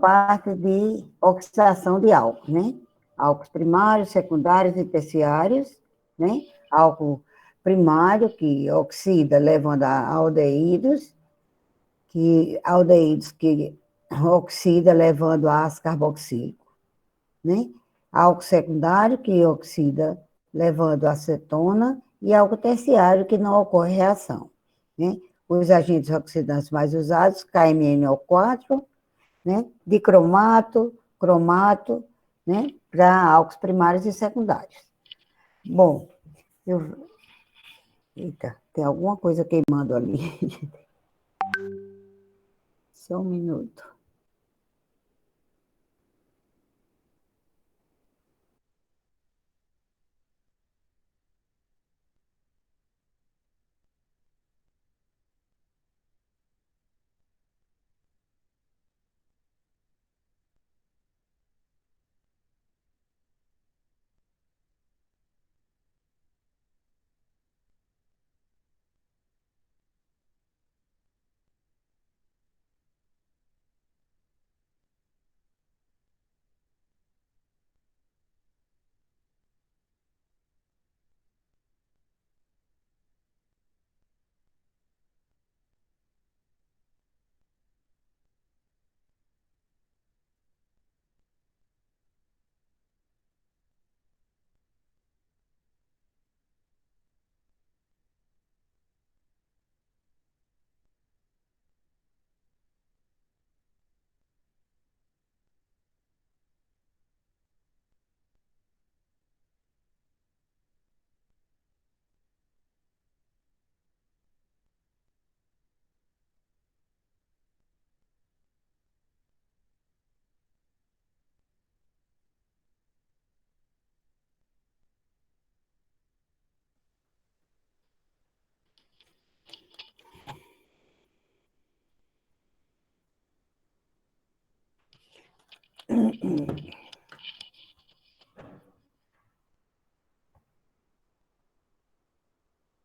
parte de oxidação de álcool, né? Álcools primários, secundários e terciários, né? Álcool primário, que oxida, levando a aldeídos, que oxida, levando a ácido carboxílico, né? Álcool secundário, que oxida, levando a acetona, e álcool terciário, que não ocorre reação, né? Os agentes oxidantes mais usados, KMNO4, né? Dicromato, cromato, né? Para álcools primários e secundários. Bom, eita, tem alguma coisa queimando ali. Só um minuto.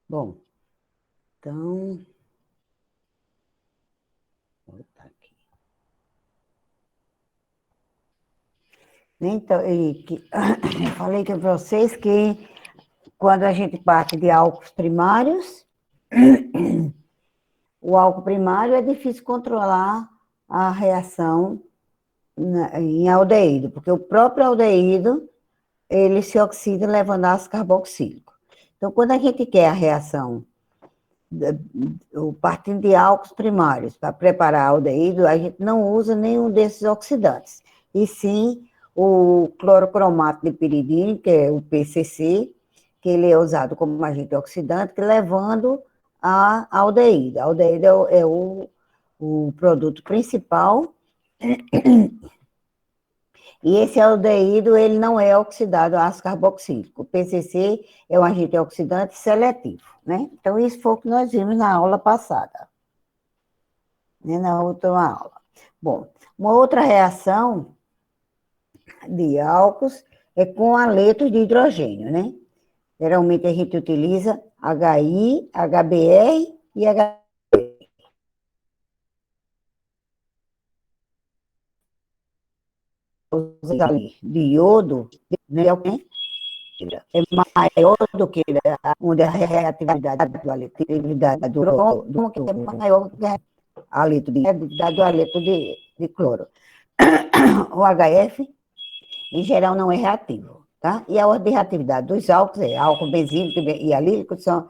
Bom, então, vou botar aqui. Então, eu falei para vocês que quando a gente parte de álcools primários, o álcool primário é difícil controlar a reação em aldeído, porque o próprio aldeído, ele se oxida levando ácido carboxílico. Então, quando a gente quer a reação partindo de álcools primários para preparar aldeído, a gente não usa nenhum desses oxidantes, e sim o clorocromato de piridina, que é o PCC, que ele é usado como agente oxidante, levando a aldeído. A aldeído é o produto principal, e esse aldeído, ele não é oxidado a ácido carboxílico. O PCC é um agente oxidante seletivo, né? Então, isso foi o que nós vimos na aula passada, né? Na última aula. Bom, uma outra reação de álcools é com haletos de hidrogênio, né? Geralmente a gente utiliza HI, HBr e H. De iodo, né? É maior do que onde a reatividade do haleto, do cromo, que é maior que a haleto do haleto de cloro. O HF, em geral, não é reativo, tá? E a ordem de reatividade dos álcools é álcool benzílico e alílico são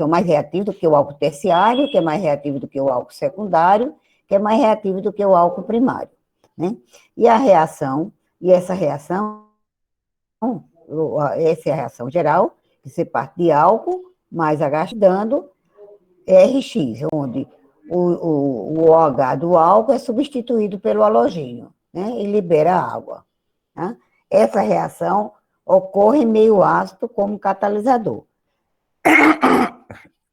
mais reativos do que o álcool terciário, que é mais reativo do que o álcool secundário, que é mais reativo do que o álcool primário, né? E essa reação é a reação geral, que você parte de álcool mais H dando RX, onde o OH do álcool é substituído pelo halogênio, né, e libera água. Tá? Essa reação ocorre em meio ácido como catalisador.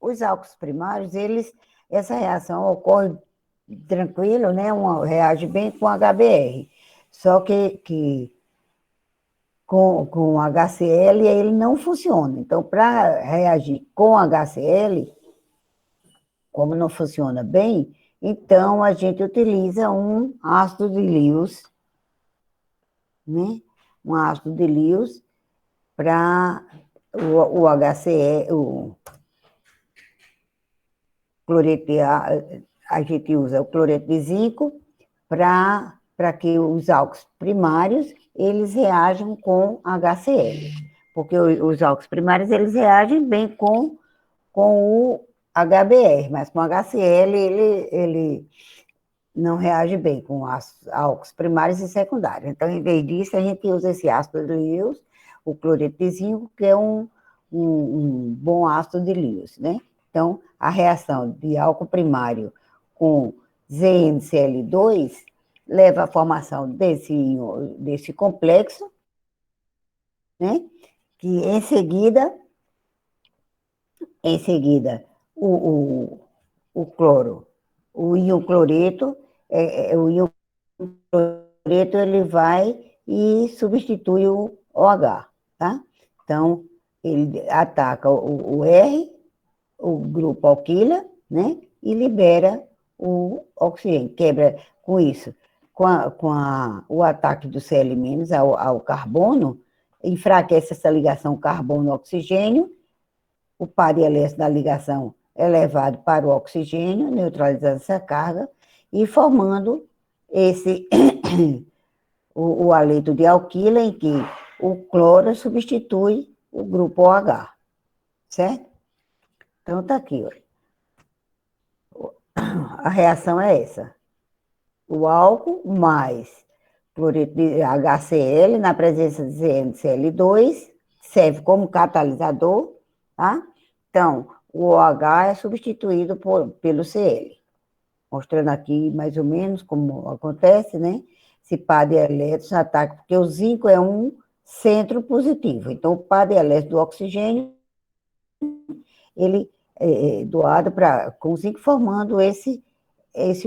Os álcools primários, essa reação ocorre tranquilo, né, reage bem com HBr, só que com HCl, ele não funciona. Então, para reagir com HCl, como não funciona bem, Então, a gente utiliza um ácido de Lewis, né? Um ácido de Lewis para o HCl, o cloreto de, a gente usa o cloreto de zinco para que os álcools primários eles reajam com HCl, porque os álcools primários eles reagem bem com o HBr, mas com o HCl ele não reage bem com álcools primários e secundários. Então, em vez disso, a gente usa esse ácido de Lewis, o cloreto de zinco, que é um bom ácido de Lewis, né? Então, a reação de álcool primário com ZnCl2 leva à formação desse complexo, né? Que em seguida o cloro, o íon cloreto, o íon cloreto ele vai e substitui o OH, tá? Então, ele ataca o R, o grupo alquila, né? E libera o oxigênio, quebra com isso. O ataque do Cl- ao carbono, enfraquece essa ligação carbono-oxigênio, o par elétrico da ligação é levado para o oxigênio, neutralizando essa carga e formando esse o haleto de alquila, em que o cloro substitui o grupo OH, certo? Então, está aqui, ó. A reação é essa. O álcool mais cloreto de HCl na presença de ZnCl2 serve como catalisador, tá? Então, o OH é substituído pelo Cl, mostrando aqui mais ou menos como acontece, né? Esse par de elétrons ataca, porque o zinco é um centro positivo, então o par de elétrons do oxigênio, ele é doado com o zinco formando esse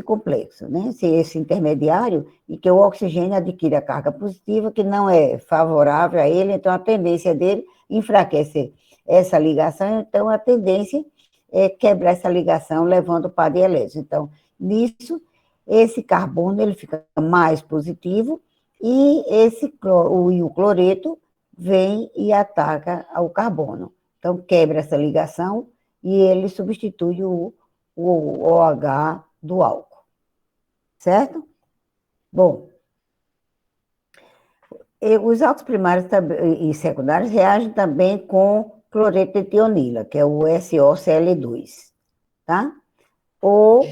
complexo, né? Esse intermediário, e que o oxigênio adquire a carga positiva, que não é favorável a ele, então a tendência dele enfraquece essa ligação, então a tendência é quebrar essa ligação, levando para de elétrons. Então, nisso, esse carbono ele fica mais positivo, e o íon cloreto vem e ataca o carbono. Então, quebra essa ligação e ele substitui o OH do álcool, certo? Bom, os álcools primários e secundários reagem também com cloreto de tionila, que é o SOCl2, tá? Ou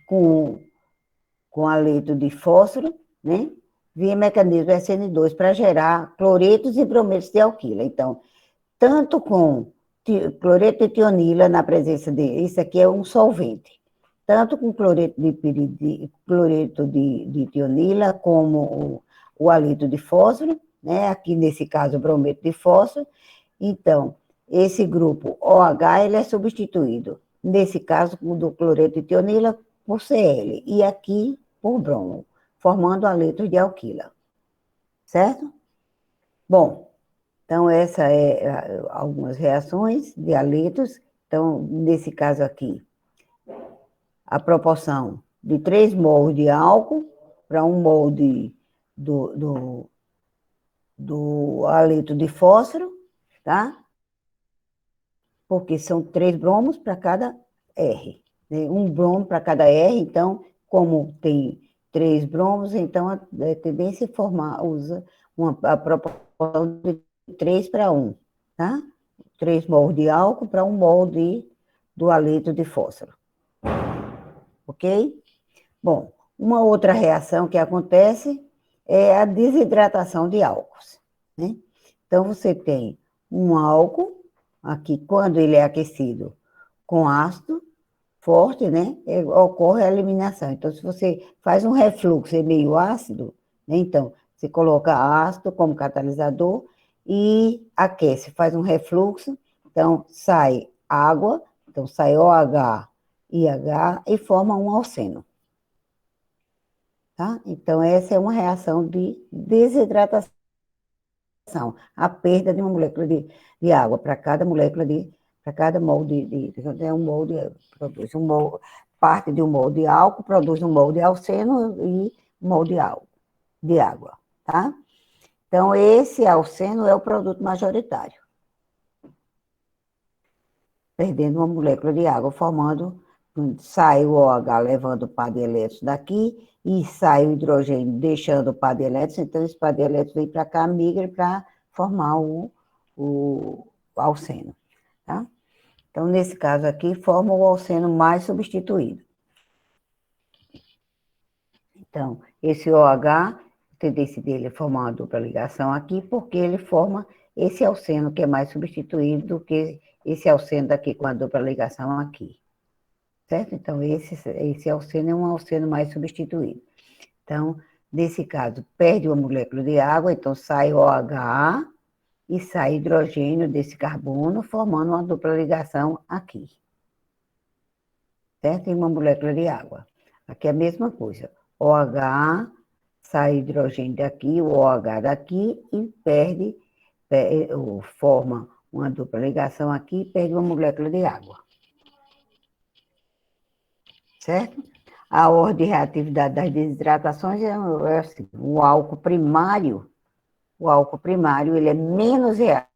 com haleto de fósforo, né? Via mecanismo SN2 para gerar cloretos e brometos de alquila. Então, tanto com cloreto de tionila na presença isso aqui é um solvente, tanto com cloreto de tionila, como o haleto de fósforo, né? Aqui nesse caso o brometo de fósforo. Então, esse grupo OH ele é substituído, nesse caso do cloreto de tionila, por Cl, e aqui por bromo, formando haleto de alquila, certo? Bom, então, essa é algumas reações de haletos. Então, nesse caso aqui, a proporção de 3 mols de álcool para 1 mol do haleto de fósforo, tá? Porque são 3 bromos para cada R, né? Um bromo para cada R, então, como tem 3 bromos, então a tendência é usa a proporção de 3 para 1, tá? 3 mols de álcool para 1 mol do haleto de fósforo. Ok? Bom, uma outra reação que acontece é a desidratação de álcools, né? Então, você tem um álcool, aqui, quando ele é aquecido com ácido forte, né, ocorre a eliminação. Então, se você faz um refluxo em meio ácido, né, então, você coloca ácido como catalisador e aquece, faz um refluxo, então, sai água, então sai OH e H e forma um alceno. Tá? Então, essa é uma reação de desidratação, a perda de uma molécula de água para cada molécula para cada mol é um mol produz um mol, parte de um mol de álcool produz um mol de alceno e um mol de água, tá? Então, esse alceno é o produto majoritário, perdendo uma molécula de água, sai o OH levando o par de elétrons daqui e sai o hidrogênio deixando o par de elétrons, então esse par de elétrons vem para cá, migra para formar o alceno, tá? Então, nesse caso aqui, forma o alceno mais substituído. Então, esse OH, a tendência dele é formar uma dupla ligação aqui, porque ele forma esse alceno que é mais substituído do que esse alceno daqui com a dupla ligação aqui. Certo? Então, esse alceno é um alceno mais substituído. Então, nesse caso, perde uma molécula de água, então sai OH e sai hidrogênio desse carbono, formando uma dupla ligação aqui. Certo? E uma molécula de água. Aqui é a mesma coisa. OH, sai hidrogênio daqui, o OH daqui, e forma uma dupla ligação aqui e perde uma molécula de água. Certo? A ordem de reatividade das desidratações é assim, o álcool primário ele é menos reativo.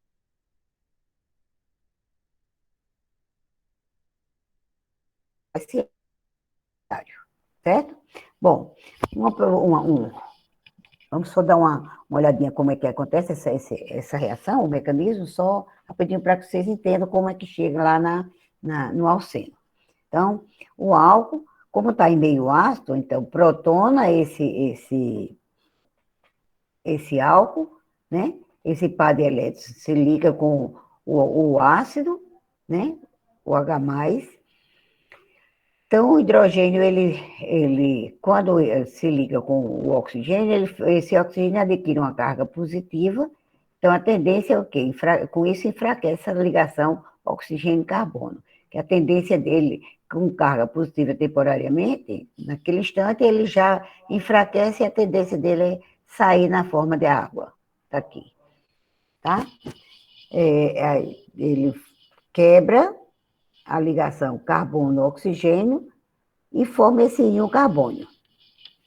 Certo? Bom, vamos só dar uma olhadinha como é que acontece essa reação, o mecanismo, só rapidinho para que vocês entendam como é que chega lá no alceno. Então, o álcool, como está em meio ácido, então protona esse álcool, né? Esse par de elétrons se liga com o ácido, né? O H+. Então, o hidrogênio, quando se liga com o oxigênio, esse oxigênio adquire uma carga positiva, então a tendência é o quê? Com isso enfraquece a ligação oxigênio-carbono, que a tendência dele, com carga positiva temporariamente, naquele instante ele já enfraquece e a tendência dele é sair na forma de água, tá aqui, tá? Ele quebra a ligação carbono-oxigênio e forma esse íon carbônio,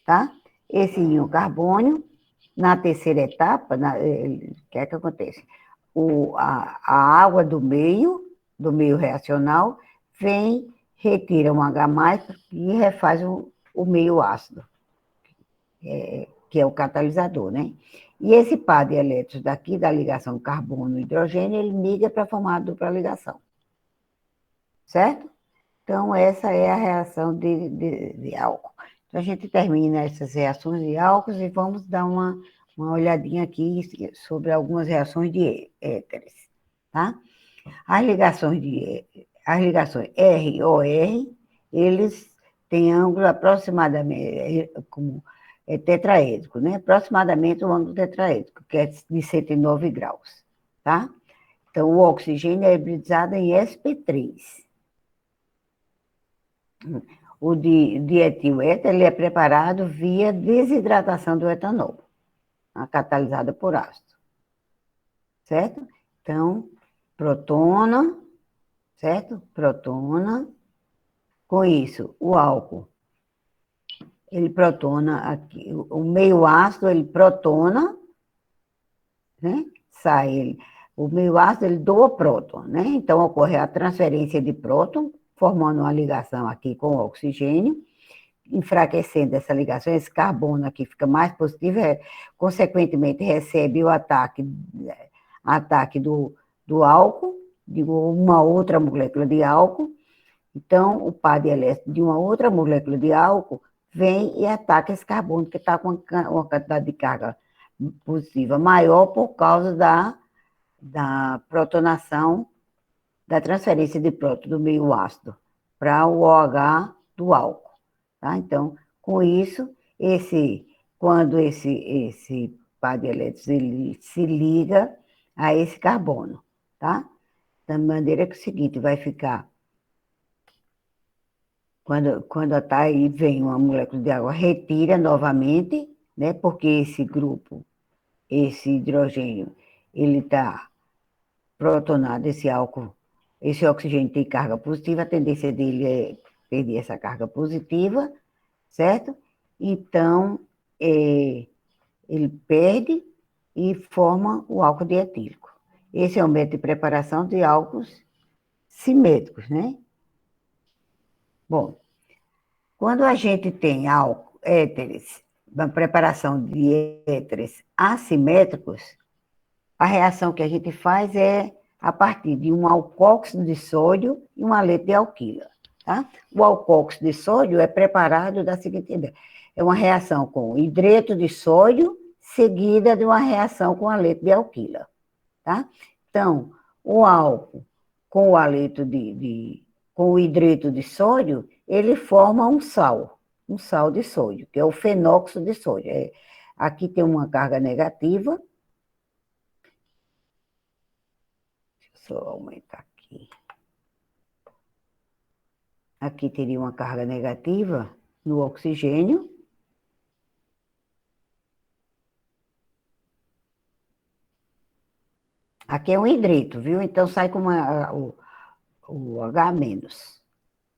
tá? Esse íon carbônio, na terceira etapa, o que é que acontece? A água do meio reacional, vem, retira um H+, e refaz o meio ácido, que é o catalisador, né? E esse par de elétrons daqui, da ligação carbono-hidrogênio, ele migra para formar a dupla ligação. Certo? Então, essa é a reação de álcool. Então, a gente termina essas reações de álcools e vamos dar uma olhadinha aqui sobre algumas reações de éteres, tá? As ligações R-OR, eles têm ângulo aproximadamente, como tetraédrico, né? Aproximadamente o ângulo tetraédrico, que é de 109 graus, tá? Então, o oxigênio é hibridizado em sp3. O dietiléter, ele é preparado via desidratação do etanol, catalisada por ácido, certo? Então, protona, certo? Protona. Com isso, o álcool, ele protona aqui, o meio ácido, ele protona, né? O meio ácido, ele doa próton, né? Então, ocorre a transferência de próton, formando uma ligação aqui com o oxigênio, enfraquecendo essa ligação, esse carbono aqui fica mais positivo, consequentemente recebe o ataque do álcool, de uma outra molécula de álcool. Então, o par de elétrons de uma outra molécula de álcool vem e ataca esse carbono que está com uma quantidade de carga positiva maior por causa da protonação, da transferência de próton do meio ácido para o OH do álcool. Tá? Então, com isso, quando esse par de elétrons ele se liga a esse carbono, tá? Da maneira que é o seguinte, vai ficar, quando está aí, vem uma molécula de água, retira novamente, né? Porque esse grupo, esse hidrogênio, ele está protonado, esse oxigênio tem carga positiva, a tendência dele é perdi essa carga positiva, certo? Então, ele perde e forma o álcool dietílico. Esse é o método de preparação de álcools simétricos, né? Bom, quando a gente tem álcool, éteres, na preparação de éteres assimétricos, a reação que a gente faz é a partir de um alcóxido de sódio e um haleto de alquila. Tá? O alcóxido de sódio é preparado da seguinte maneira: é uma reação com hidreto de sódio seguida de uma reação com haleto de alquila. Tá? Então, o álcool com o haleto com o hidreto de sódio, ele forma um sal de sódio, que é o fenóxido de sódio. Aqui tem uma carga negativa. Deixa eu só aumentar aqui. Aqui teria uma carga negativa no oxigênio. Aqui é um hidreto, viu? Então sai com o H-.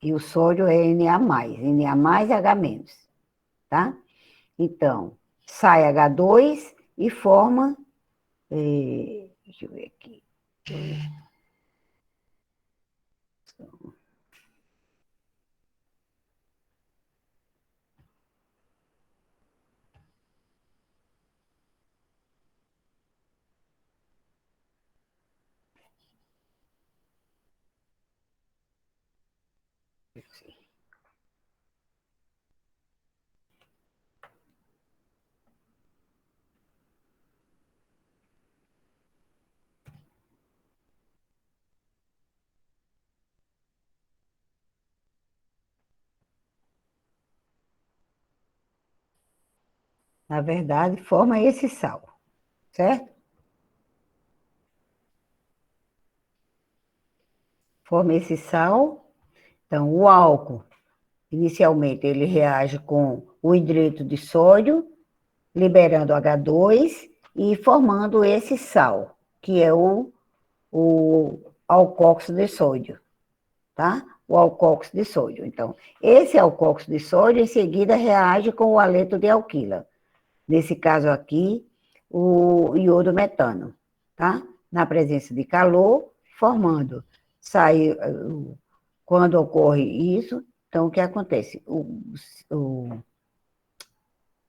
E o sódio é Na+, H-, tá? Então, sai H2 e forma. Deixa eu ver aqui. Na verdade, forma esse sal, certo? Forma esse sal. Então, o álcool, inicialmente, ele reage com o hidreto de sódio, liberando H2 e formando esse sal, que é o alcóxido de sódio, tá? O alcóxido de sódio. Então, esse alcóxido de sódio, em seguida, reage com o haleto de alquila. Nesse caso aqui, o iodo metano, tá? Na presença de calor, formando. Sai, quando ocorre isso, então o que acontece? O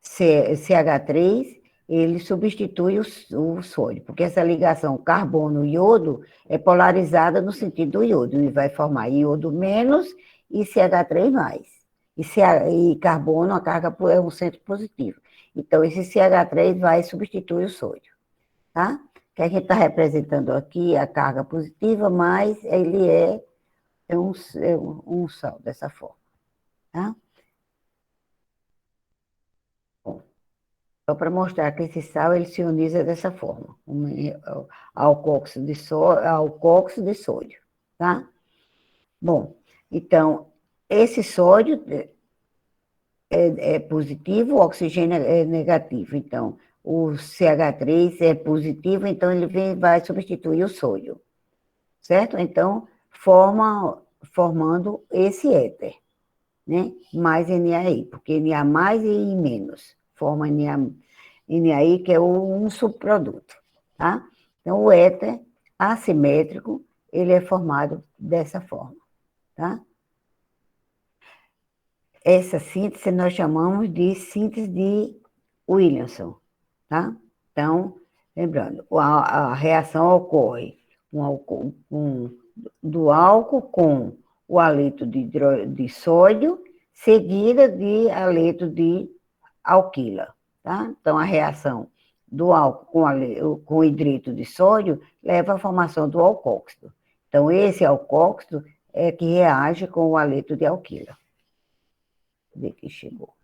CH3, ele substitui o sódio, porque essa ligação carbono-iodo é polarizada no sentido do iodo, e vai formar iodo menos e CH3 mais. E carbono, a carga é um centro positivo. Então, esse CH3 vai substituir o sódio, tá? Que a gente está representando aqui a carga positiva, mas ele é um sal dessa forma, tá? Só para mostrar que esse sal ele se ioniza dessa forma, alcóxido de sódio, tá? Bom, então, esse sódio é positivo, o oxigênio é negativo. Então, o CH3 é positivo, então ele vai substituir o sódio, certo? Então, formando esse éter, né? Mais NaI, porque Na mais e I menos, forma NaI, que é um subproduto, tá? Então, o éter assimétrico, ele é formado dessa forma, tá? Essa síntese nós chamamos de síntese de Williamson, tá? Então, lembrando, a reação ocorre do álcool com o haleto de sódio, seguida de haleto de alquila, tá? Então, a reação do álcool com o hidreto de sódio leva à formação do alcóxido. Então, esse alcóxido é que reage com o haleto de alquila. Ver que chegou.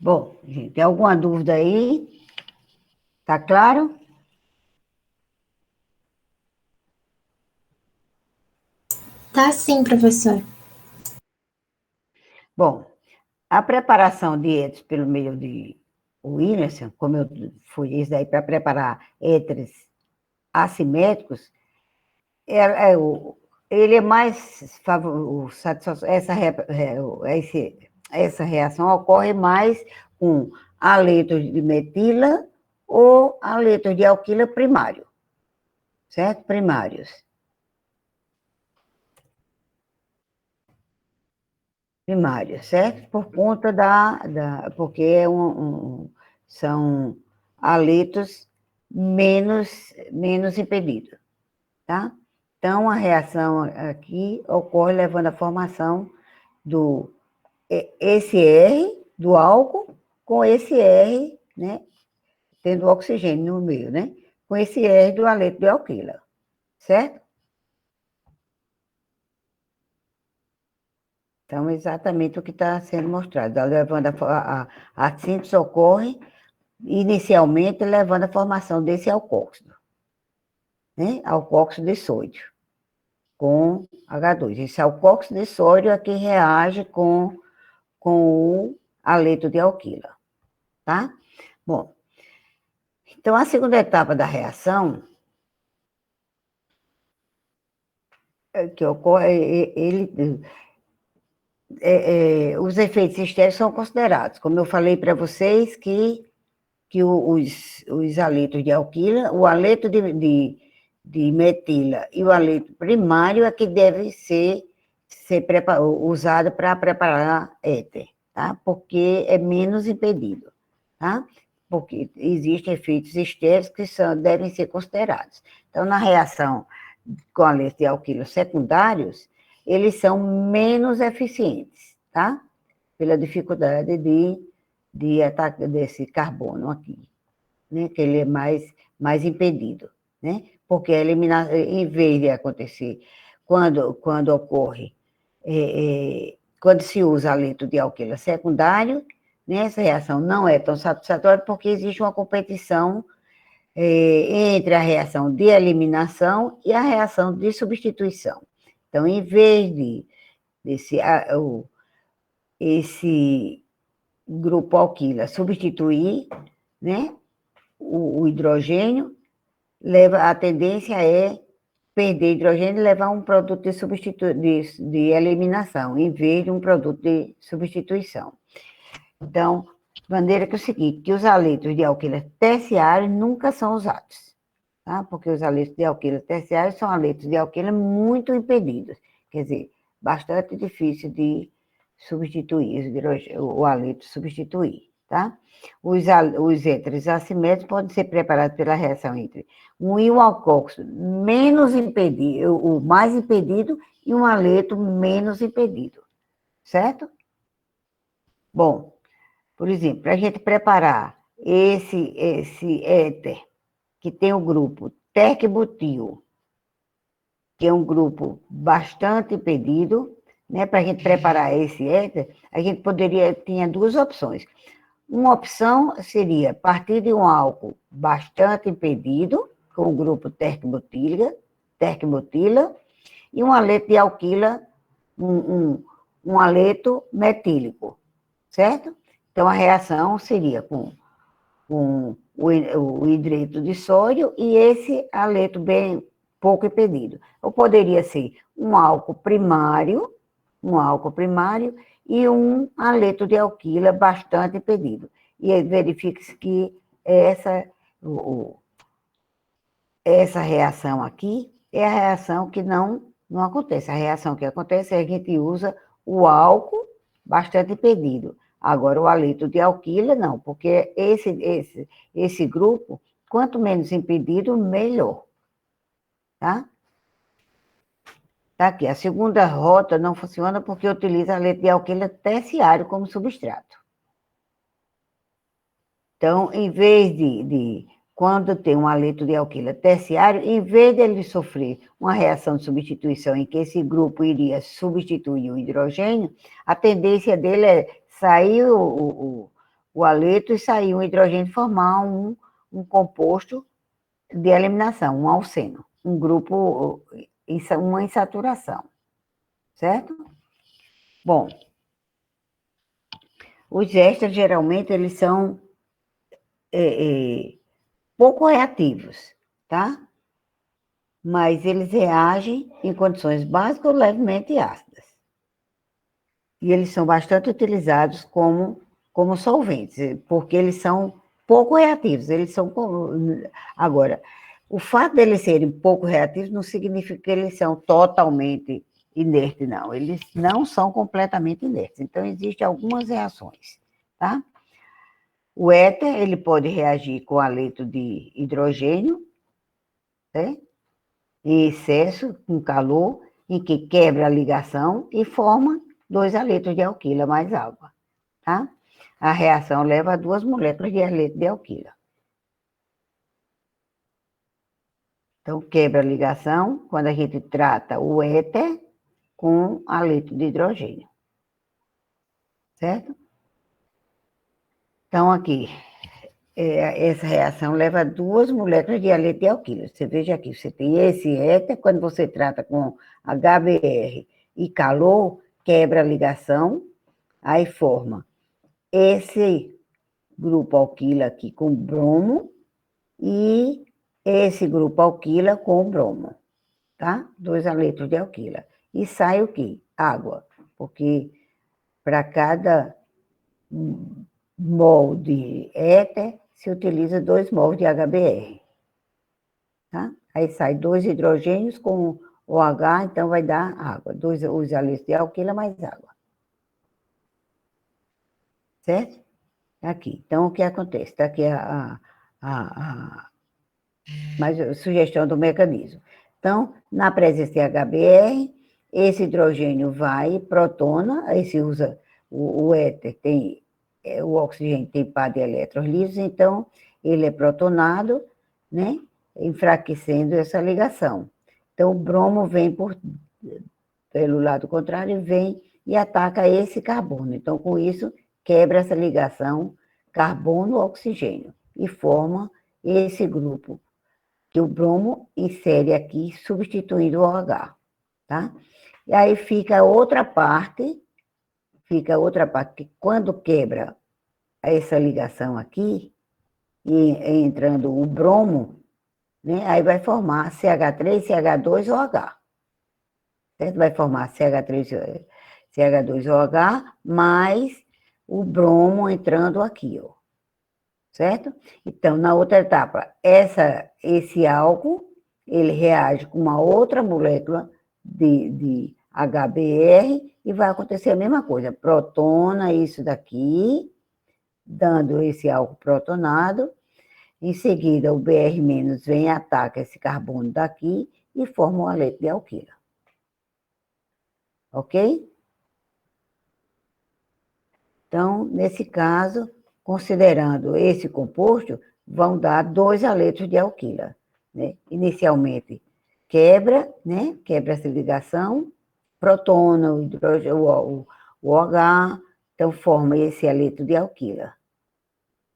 Bom, gente, tem alguma dúvida aí? Tá claro? Tá sim, professor. Bom, a preparação de éteres pelo meio de Williamson, como eu fui isso daí para preparar éteres assimétricos, é, ele é mais essa reação ocorre mais com haletos de metila ou haletos de alquila primário, certo? Primários. Primários, certo? Por conta porque são haletos menos impedidos, tá? Então, a reação aqui ocorre levando à formação do esse R do álcool com esse R, né, tendo oxigênio no meio, né, com esse R do haleto de alquila, certo? Então, exatamente o que está sendo mostrado. Levando a síntese ocorre inicialmente levando à formação desse alcóxido, né, alcóxido de sódio com H2. Esse alcóxido de sódio é que reage com o haleto de alquila, tá? Bom, então a segunda etapa da reação que ocorre, os efeitos estéreos são considerados, como eu falei para vocês, que os haletos de alquila, o haleto de metila e o haleto primário é que deve ser usado para preparar éter, tá? Porque é menos impedido, tá? Porque existem efeitos estéreos que devem ser considerados. Então, na reação com haletos de alquila secundários, eles são menos eficientes, tá? Pela dificuldade de ataque desse carbono aqui, né? Que ele é mais impedido, né? Porque a eliminação, em vez de acontecer quando ocorre, quando se usa haleto de alquila secundário, né, essa reação não é tão satisfatória porque existe uma competição entre a reação de eliminação e a reação de substituição. Então, em vez esse grupo alquila substituir, né, o hidrogênio, a tendência é perder hidrogênio e levar um produto de eliminação, em vez de um produto de substituição. Então, de maneira que é o seguinte, que os haletos de alquila terciários nunca são usados, tá? Porque os haletos de alquila terciários são haletos de alquila muito impedidos, quer dizer, bastante difícil de substituir, o haleto substituir, tá? Os éteres assimétricos podem ser preparados pela reação entre um íon alcoóxido menos impedido, o mais impedido, e um haleto menos impedido, certo? Bom, por exemplo, para a gente preparar esse éter, que tem o grupo terc-butil, que é um grupo bastante impedido, né? Para a gente preparar esse éter, a gente tinha duas opções. Uma opção seria partir de um álcool bastante impedido, com o grupo terc-butila, e um haleto de alquila, um haleto metílico, certo? Então, a reação seria com o hidreto de sódio e esse haleto bem pouco impedido. Ou poderia ser um álcool primário e um haleto de alquila bastante impedido. E aí verifica-se que essa reação aqui é a reação que não não acontece. A reação que acontece é que a gente usa o álcool bastante impedido. Agora, o haleto de alquila, não, porque esse grupo, quanto menos impedido, melhor. Tá? Tá aqui. A segunda rota não funciona porque utiliza haleto de alquila terciário como substrato. Então, em vez quando tem um haleto de alquila terciário, em vez dele sofrer uma reação de substituição em que esse grupo iria substituir o hidrogênio, a tendência dele é sair o haleto e sair o hidrogênio e formar um composto de eliminação, um alceno, um grupo, uma insaturação, certo? Bom, os ésteres, geralmente, eles são pouco reativos, tá? Mas eles reagem em condições básicas ou levemente ácidas. E eles são bastante utilizados como solventes, porque eles são pouco reativos. Agora, o fato deles serem pouco reativos não significa que eles são totalmente inertes, não. Eles não são completamente inertes. Então, existem algumas reações, tá? O éter, ele pode reagir com haleto de hidrogênio, né? Em excesso, com calor, em que quebra a ligação e forma 2 haletos de alquila mais água, tá? A reação leva a 2 moléculas de haleto de alquila. Então, quebra a ligação quando a gente trata o éter com haleto de hidrogênio, certo? Então, aqui, essa reação leva a 2 moléculas de haleto de alquila. Você veja aqui, você tem esse éter, quando você trata com HBr e calor, quebra a ligação, aí forma esse grupo alquila aqui com bromo e esse grupo alquila com bromo, tá? 2 haletos de alquila. E sai o quê? Água, porque para cada mol de éter se utiliza 2 mols de HBr, tá? Aí sai 2 hidrogênios com OH, então vai dar água. Os haletos de alquila mais água. Certo? Aqui. Então, o que acontece? Está aqui mais a sugestão do mecanismo. Então, na presença de HBr, esse hidrogênio vai, protona, aí se usa o éter, o oxigênio tem par de elétrons livres, então ele é protonado, né, enfraquecendo essa ligação. Então, o bromo vem pelo lado contrário, vem e ataca esse carbono. Então, com isso, quebra essa ligação carbono-oxigênio e forma esse grupo que o bromo insere aqui, substituindo o OH, tá? E aí fica outra parte que quando quebra essa ligação aqui, e entrando o bromo, né, aí vai formar CH3, CH2OH. Certo? Vai formar CH3, CH2OH, mais o bromo entrando aqui, ó. Certo? Então, na outra etapa, esse álcool, ele reage com uma outra molécula de HBr e vai acontecer a mesma coisa. Protona isso daqui, dando esse álcool protonado. Em seguida, o Br- vem e ataca esse carbono daqui e forma o haleto de alquila. Ok? Então, nesse caso, considerando esse composto, vão dar 2 haletos de alquila, né? Inicialmente, quebra, né? Quebra essa ligação, protona o hidrogênio, o OH, então forma esse haleto de alquila,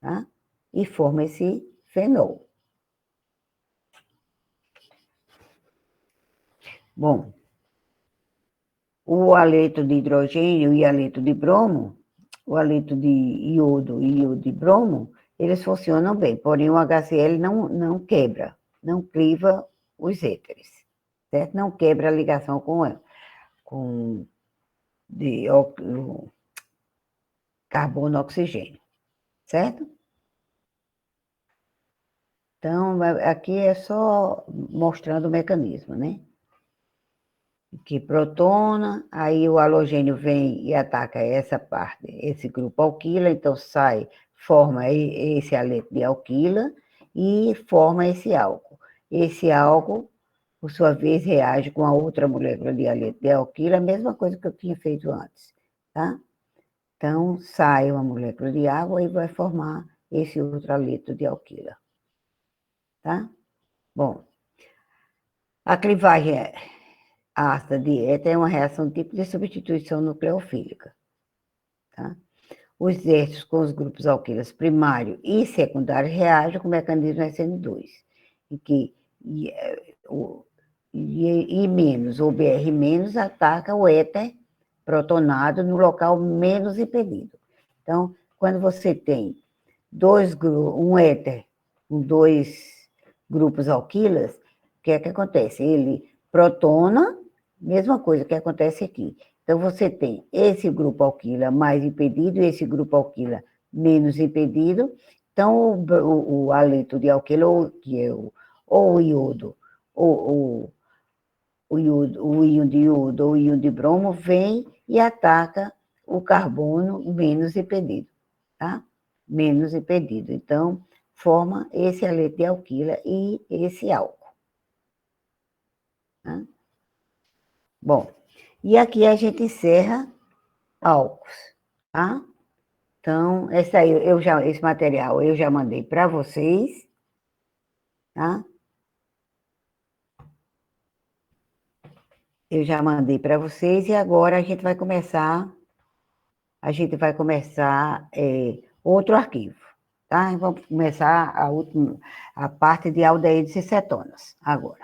tá? E forma esse fenol. Bom, o haleto de hidrogênio e haleto de bromo, o haleto de iodo e iodo de bromo, eles funcionam bem, porém o HCl não quebra, não cliva os éteres, certo? Não quebra a ligação com carbono oxigênio, certo? Então, aqui é só mostrando o mecanismo, né? que protona, aí o halogênio vem e ataca essa parte, esse grupo alquila, então sai, forma esse aleto de alquila e forma esse álcool. Esse álcool, por sua vez, reage com a outra molécula de aleto de alquila, a mesma coisa que eu tinha feito antes, tá? Então, sai uma molécula de água e vai formar esse outro aleto de alquila, tá? Bom, a clivagem ácida de éter é uma reação tipo de substituição nucleofílica, tá? Os ésteres com os grupos alquilas primário e secundário reagem com o mecanismo SN2, em que I- ou Br- ataca o éter protonado no local menos impedido. Então, quando você tem um éter com dois grupos alquilas, o que é que acontece? Ele protona, mesma coisa que acontece aqui. Então, você tem esse grupo alquila mais impedido e esse grupo alquila menos impedido. Então, o haleto de alquila, que é ou o iodo, ou o íon de iodo ou o íon de bromo, vem e ataca o carbono menos impedido, tá? Menos impedido. Então, forma esse haleto de alquila e esse álcool. Tá? Bom, e aqui a gente encerra álcools, tá? Então, esse material eu já mandei para vocês, tá? Eu já mandei para vocês e agora a gente vai começar outro arquivo, tá? Vamos começar a parte de aldeídos e cetonas agora.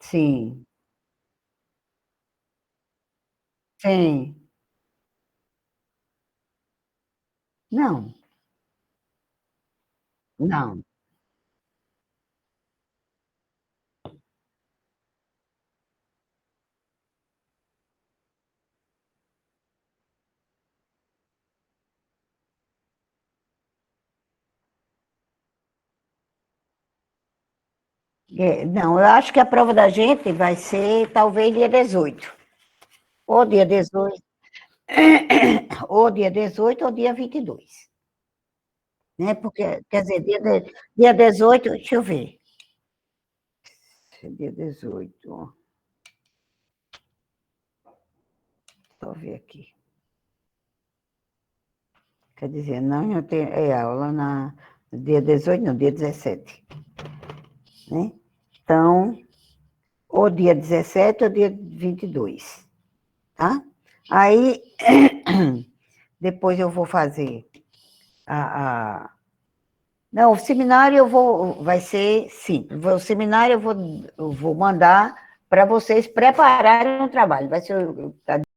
Sim, sim. Não, não. Não, eu acho que a prova da gente vai ser talvez dia 18. Ou dia 18, ou dia 18 ou dia 22. Né? Porque, quer dizer, dia 18, deixa eu ver. Dia 18. Deixa eu ver aqui. Quer dizer, não, eu tenho aula no dia 18, não, dia 17. Né? Então, ou dia 17 ou dia 22. Tá? Aí, depois eu vou fazer Não, o seminário vai ser simples. O seminário eu vou mandar para vocês prepararem um trabalho. Vai ser